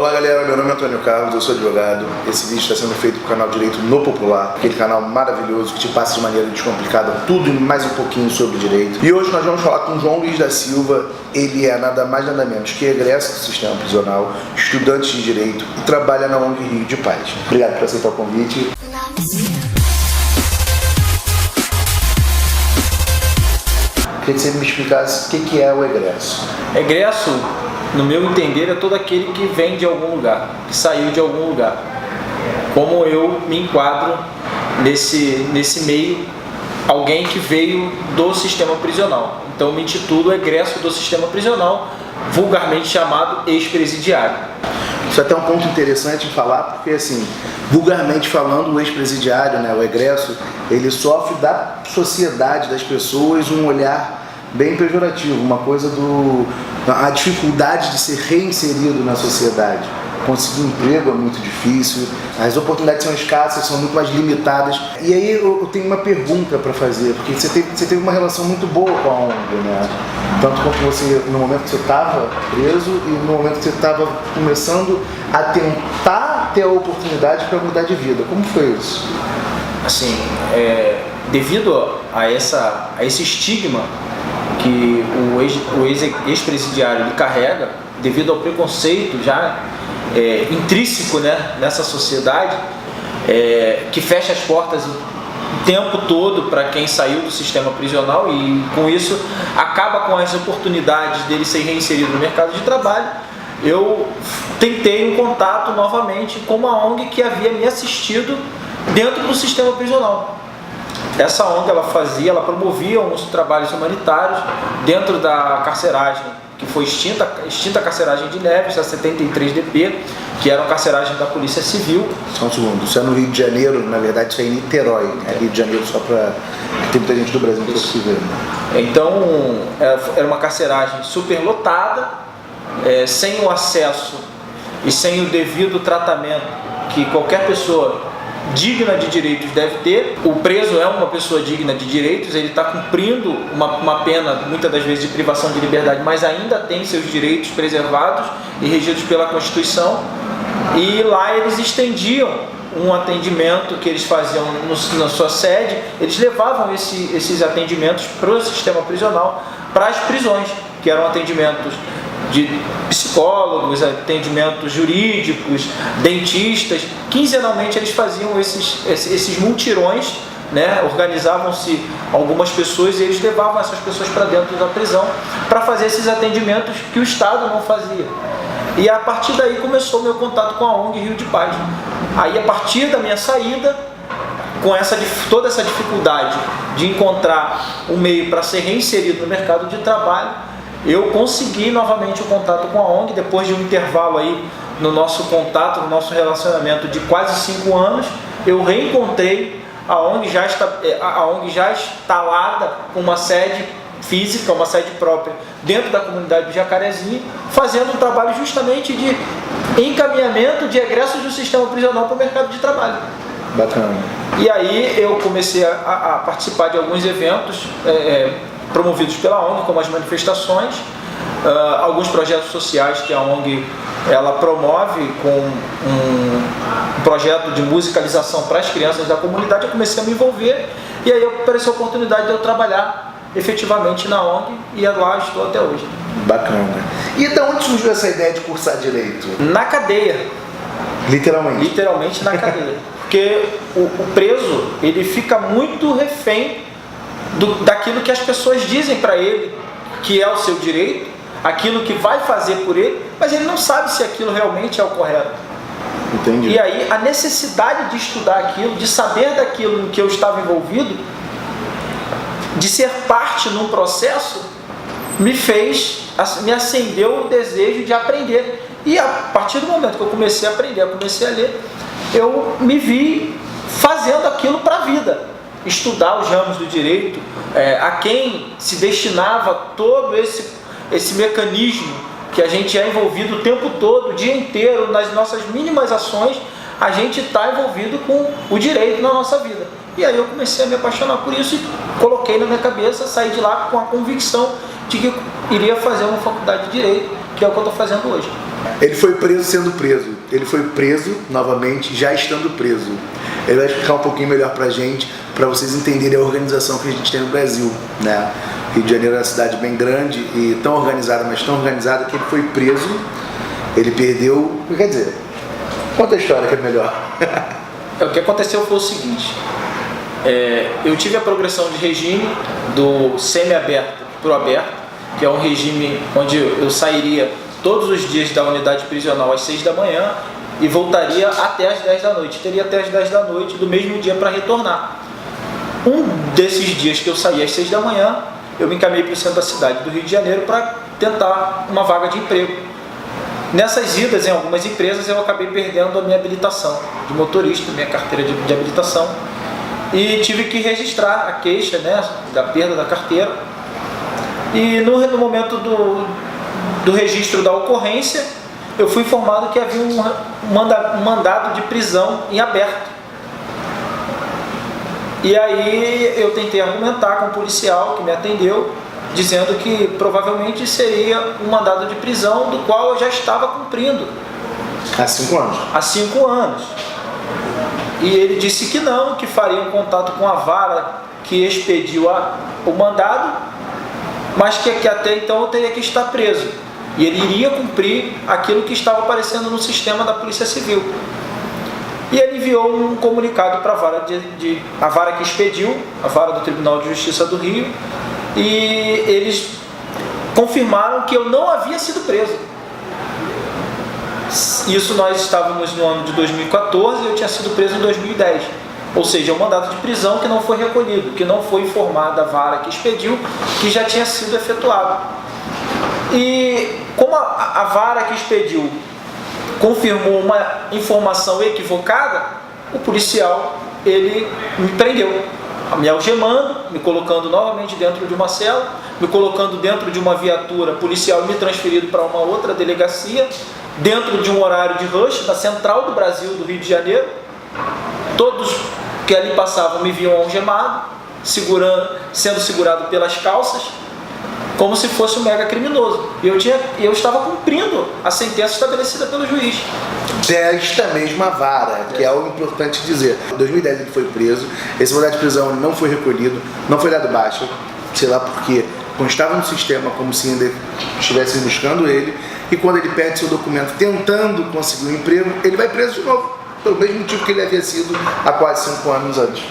Olá galera, meu nome é Antônio Carlos, eu sou advogado. Esse vídeo está sendo feito para o canal Direito no Popular, aquele canal maravilhoso que te passa de maneira descomplicada tudo e mais um pouquinho sobre direito. E hoje nós vamos falar com João Luiz da Silva. Ele é nada mais nada menos que egresso do sistema prisional, estudante de direito e trabalha na ONG Rio de Paz. Obrigado por aceitar o convite. Queria que você me explicasse o que é o egresso. Egresso, no meu entender, é todo aquele que vem de algum lugar, que saiu de algum lugar. Como eu me enquadro nesse meio, alguém que veio do sistema prisional. Então eu me intitulo egresso do sistema prisional, vulgarmente chamado ex-presidiário. Isso é até um ponto interessante de falar, porque assim, vulgarmente falando, o ex-presidiário, né, o egresso, ele sofre da sociedade, das pessoas, um olhar bem pejorativo, uma coisa a dificuldade de ser reinserido na sociedade. Conseguir emprego é muito difícil, as oportunidades são escassas, são muito mais limitadas. E aí eu tenho uma pergunta para fazer, porque você teve uma relação muito boa com a ONG, né? Tanto quanto você, no momento que você estava preso e no momento que você estava começando a tentar ter a oportunidade para mudar de vida. Como foi isso? Assim, devido a esse estigma que o ex-presidiário carrega, devido ao preconceito já intrínseco, né, nessa sociedade, que fecha as portas o tempo todo para quem saiu do sistema prisional e com isso acaba com as oportunidades dele ser reinserido no mercado de trabalho, eu tentei um contato novamente com uma ONG que havia me assistido dentro do sistema prisional. Essa ONG ela promovia uns trabalhos humanitários dentro da carceragem que foi extinta a carceragem de Neves, a 73DP, que era uma carceragem da Polícia Civil. Só um segundo, isso é no Rio de Janeiro, na verdade isso é em Niterói, né? Rio de Janeiro só para... tem muita gente do Brasil que é possível. Então, era uma carceragem superlotada, sem o acesso e sem o devido tratamento que qualquer pessoa digna de direitos deve ter. O preso é uma pessoa digna de direitos, ele está cumprindo uma pena, muitas das vezes, de privação de liberdade, mas ainda tem seus direitos preservados e regidos pela Constituição. E lá eles estendiam um atendimento que eles faziam na sua sede, eles levavam esses atendimentos para o sistema prisional, para as prisões, que eram atendimentos de psicólogos, atendimentos jurídicos, dentistas. Quinzenalmente eles faziam esses multirões, né? Organizavam-se algumas pessoas e eles levavam essas pessoas para dentro da prisão para fazer esses atendimentos que o Estado não fazia. E a partir daí começou o meu contato com a ONG Rio de Paz. Aí, a partir da minha saída, com toda essa dificuldade de encontrar um meio para ser reinserido no mercado de trabalho, eu consegui novamente o contato com a ONG, depois de um intervalo aí no nosso contato, no nosso relacionamento de quase 5 anos, eu reencontrei a ONG já instalada com uma sede física, uma sede própria dentro da comunidade do Jacarezinho, fazendo um trabalho justamente de encaminhamento de egressos do sistema prisional para o mercado de trabalho. Bacana. E aí eu comecei a participar de alguns eventos promovidos pela ONG, como as manifestações, alguns projetos sociais que a ONG ela promove com um projeto de musicalização para as crianças da comunidade. Eu comecei a me envolver e aí apareceu a oportunidade de eu trabalhar efetivamente na ONG e lá estou até hoje. Bacana. E de onde surgiu essa ideia de cursar Direito? Na cadeia. Literalmente? Literalmente na cadeia. Porque o preso, ele fica muito refém daquilo que as pessoas dizem para ele que é o seu direito, aquilo que vai fazer por ele, mas ele não sabe se aquilo realmente é o correto. Entendi. E aí a necessidade de estudar aquilo, de saber daquilo em que eu estava envolvido, de ser parte num processo, me acendeu o desejo de aprender. E a partir do momento que eu comecei a aprender, comecei a ler, eu me vi fazendo aquilo para a vida. Estudar os ramos do direito, a quem se destinava todo esse mecanismo que a gente é envolvido o tempo todo, o dia inteiro, nas nossas mínimas ações, a gente está envolvido com o direito na nossa vida. E aí eu comecei a me apaixonar por isso e coloquei na minha cabeça, saí de lá com a convicção de que iria fazer uma faculdade de Direito, que é o que eu estou fazendo hoje. Ele foi preso sendo preso. Ele foi preso novamente, já estando preso. Ele vai explicar um pouquinho melhor pra gente, para vocês entenderem a organização que a gente tem no Brasil, né? Rio de Janeiro é uma cidade bem grande e tão organizada, mas tão organizada que ele foi preso, ele perdeu... Quer dizer, conta a história que é melhor. O que aconteceu foi o seguinte, eu tive a progressão de regime do semi-aberto para o aberto, que é um regime onde eu sairia todos os dias da unidade prisional às 6 da manhã e voltaria até às 10 da noite. Teria até às 10 da noite do mesmo dia para retornar. Um desses dias que eu saí às 6 da manhã, eu me encaminhei para o centro da cidade do Rio de Janeiro para tentar uma vaga de emprego. Nessas idas em algumas empresas eu acabei perdendo a minha habilitação de motorista, minha carteira de habilitação, e tive que registrar a queixa, né, da perda da carteira. E no momento do registro da ocorrência, eu fui informado que havia um mandado de prisão em aberto. E aí eu tentei argumentar com o policial que me atendeu, dizendo que provavelmente seria um mandado de prisão do qual eu já estava cumprindo. Há 5 anos? Há 5 anos. E ele disse que não, que faria um contato com a vara que expediu o mandado, mas que até então eu teria que estar preso. E ele iria cumprir aquilo que estava aparecendo no sistema da Polícia Civil. E ele enviou um comunicado para a vara que expediu, a vara do Tribunal de Justiça do Rio, e eles confirmaram que eu não havia sido preso. Isso nós estávamos no ano de 2014 e eu tinha sido preso em 2010. Ou seja, um mandato de prisão que não foi recolhido, que não foi informado à vara que expediu, que já tinha sido efetuado. E como a vara que expediu confirmou uma informação equivocada, o policial, ele me prendeu, me algemando, me colocando novamente dentro de uma cela, me colocando dentro de uma viatura policial e me transferido para uma outra delegacia, dentro de um horário de rush, da Central do Brasil, do Rio de Janeiro. Todos que ali passavam me viam algemado, sendo segurado pelas calças, como se fosse um mega criminoso. Eu estava cumprindo a sentença estabelecida pelo juiz. Desta mesma vara, que é o importante dizer. Em 2010 ele foi preso, esse mandado de prisão não foi recolhido, não foi dado baixa, sei lá porquê, constava no sistema como se ainda estivessem buscando ele, e quando ele perde seu documento tentando conseguir um emprego, ele vai preso de novo, pelo mesmo motivo que ele havia sido há quase 5 anos antes.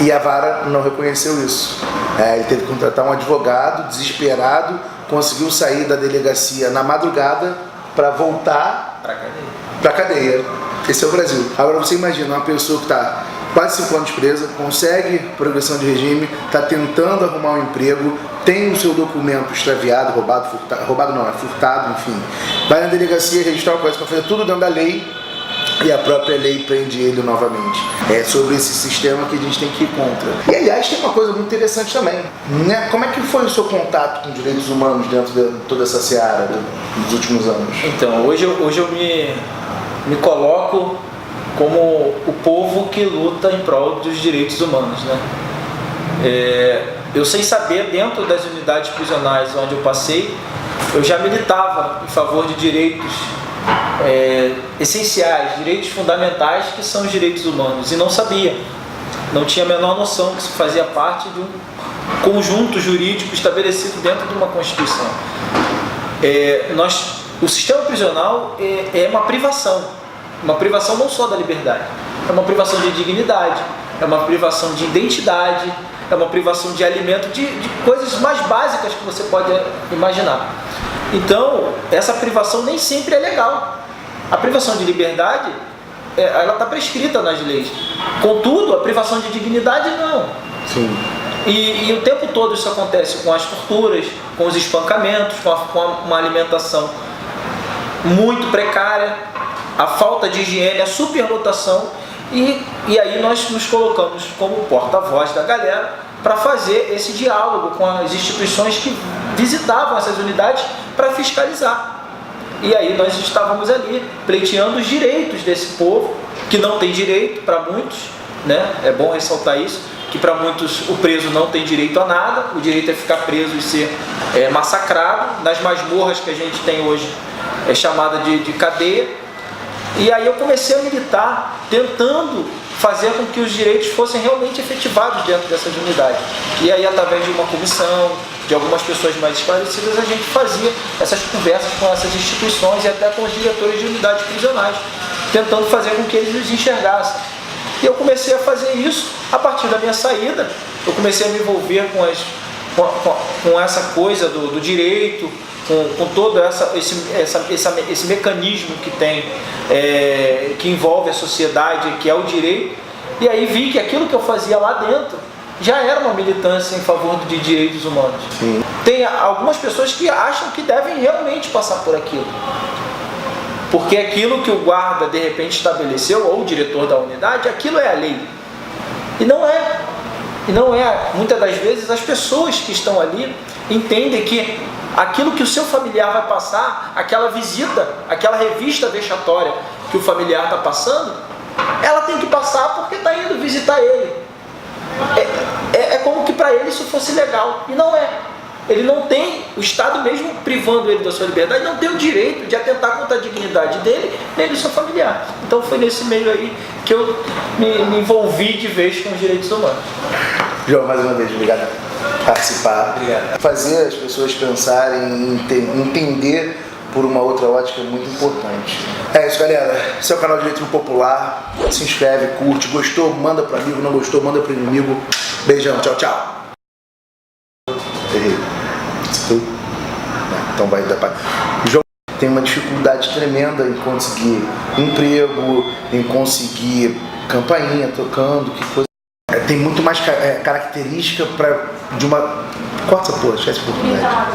E a vara não reconheceu isso. Ele teve que contratar um advogado, desesperado, conseguiu sair da delegacia na madrugada para voltar para a cadeia. Esse é o Brasil. Agora você imagina uma pessoa que está quase 5 anos presa, consegue progressão de regime, está tentando arrumar um emprego, tem o seu documento extraviado, furtado, enfim. Vai na delegacia registrar uma coisa para fazer tudo dentro da lei, e a própria lei prende ele novamente. É sobre esse sistema que a gente tem que ir contra. E aliás, tem uma coisa muito interessante também, né? Como é que foi o seu contato com direitos humanos dentro de toda essa seara dos últimos anos? Então, hoje eu me coloco como o povo que luta em prol dos direitos humanos, né? Eu, sem saber, dentro das unidades prisionais onde eu passei, eu já militava em favor de direitos essenciais, direitos fundamentais, que são os direitos humanos, e não sabia, não tinha a menor noção que isso fazia parte de um conjunto jurídico estabelecido dentro de uma Constituição. O sistema prisional é uma privação não só da liberdade, é uma privação de dignidade, é uma privação de identidade, é uma privação de alimento, de coisas mais básicas que você pode imaginar. Então, essa privação nem sempre é legal. A privação de liberdade, ela está prescrita nas leis. Contudo, a privação de dignidade, não. Sim. E o tempo todo isso acontece com as torturas, com os espancamentos, com uma alimentação muito precária, a falta de higiene, a superlotação. E aí nós nos colocamos como porta-voz da galera para fazer esse diálogo com as instituições que visitavam essas unidades para fiscalizar. E aí nós estávamos ali pleiteando os direitos desse povo, que não tem direito para muitos, né? É bom ressaltar isso, que para muitos o preso não tem direito a nada, o direito é ficar preso e ser massacrado. Nas masmorras que a gente tem hoje, chamada de cadeia. E aí eu comecei a militar, tentando fazer com que os direitos fossem realmente efetivados dentro dessas unidades. E aí, através de uma comissão, de algumas pessoas mais esclarecidas, a gente fazia essas conversas com essas instituições e até com os diretores de unidades prisionais, tentando fazer com que eles nos enxergassem. E eu comecei a fazer isso a partir da minha saída. Eu comecei a me envolver com essa coisa do direito, com todo esse mecanismo que tem, que envolve a sociedade, que é o direito. E aí vi que aquilo que eu fazia lá dentro já era uma militância em favor de direitos humanos. Sim. Tem algumas pessoas que acham que devem realmente passar por aquilo, porque aquilo que o guarda de repente estabeleceu, ou o diretor da unidade, aquilo é a lei. E não é. E não é. Muitas das vezes as pessoas que estão ali entendem que aquilo que o seu familiar vai passar, aquela visita, aquela revista vexatória que o familiar está passando, ela tem que passar porque está indo visitar ele. É como que para ele isso fosse legal. E não é. Ele não tem, o Estado mesmo privando ele da sua liberdade, não tem o direito de atentar contra a dignidade dele nem do seu familiar. Então foi nesse meio aí que eu me envolvi de vez com os direitos humanos. João, mais uma vez, obrigado por participar. Obrigado. Fazer as pessoas pensarem, entender por uma outra ótica é muito importante. É isso, galera. Esse é o canal Direito Popular. Se inscreve, curte. Gostou? Manda pro amigo. Não gostou? Manda pro inimigo. Beijão. Tchau, tchau. Errei. Então vai dar pra... João tem uma dificuldade tremenda em conseguir emprego, em conseguir campainha tocando, que coisa. Tem muito mais característica de uma... Corta essa porra, esquece a oportunidade.